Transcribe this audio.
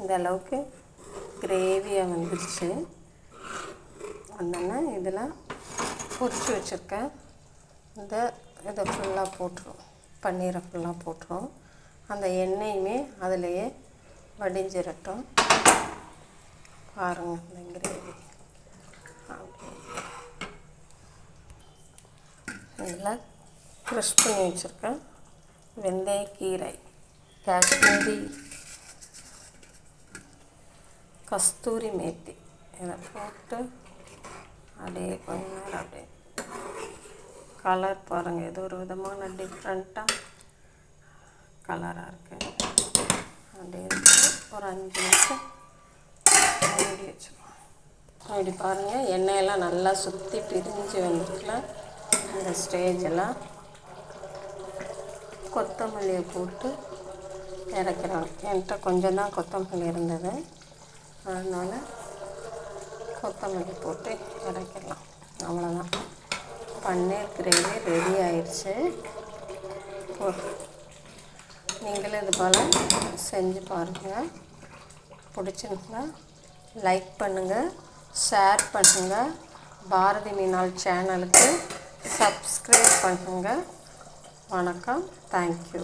இந்த அளவுக்கு கிரேவியாக வந்துடுச்சு. வந்தோன்னா இதில் பொரிச்சு வச்சுருக்கேன் இதை ஃபுல்லாக போட்டுரும், பன்னீரை ஃபுல்லாக போட்டுரும். அந்த எண்ணெயுமே அதிலையே வடிஞ்சிரட்டும். பாருங்கள் இந்த கிரேவி இதில் க்ரஷ் பண்ணி வச்சுருக்கேன் வெந்தயக்கீரை, காஷ்மீரி கஸ்தூரி மேத்தி இதை போட்டு அப்படியே கொஞ்ச நேரம் அப்படியே கலர் பாருங்கள், ஏதோ ஒரு விதமான டிஃப்ரெண்ட்டாக கலராக இருக்குது. அப்படியே ஒரு 5 நிமிஷம் மூடி வச்சுருவோம். அப்படி பாருங்கள், எண்ணெயெல்லாம் நல்லா சுற்றி பிரிஞ்சு வந்துருக்குல. இந்த ஸ்டேஜெல்லாம் கொத்தமல்லியை போட்டு இறக்குறோம். என்கிட்ட கொஞ்சம் தான் கொத்தமல்லி இருந்தது, அதனால் கொத்தமல்லி போட்டு இறக்கிடலாம். அவ்வளோதான், பன்னீர் கிரேவி ரெடி ஆயிடுச்சு. நீங்களும் இது போல் செஞ்சு பாருங்கள். பிடிச்சிருந்தா லைக் பண்ணுங்கள், ஷேர் பண்ணுங்கள். பாரதி மீனாள் சேனலுக்கு சப்ஸ்கிரைப் பண்ணுங்கள். வணக்கம், தேங்க்யூ.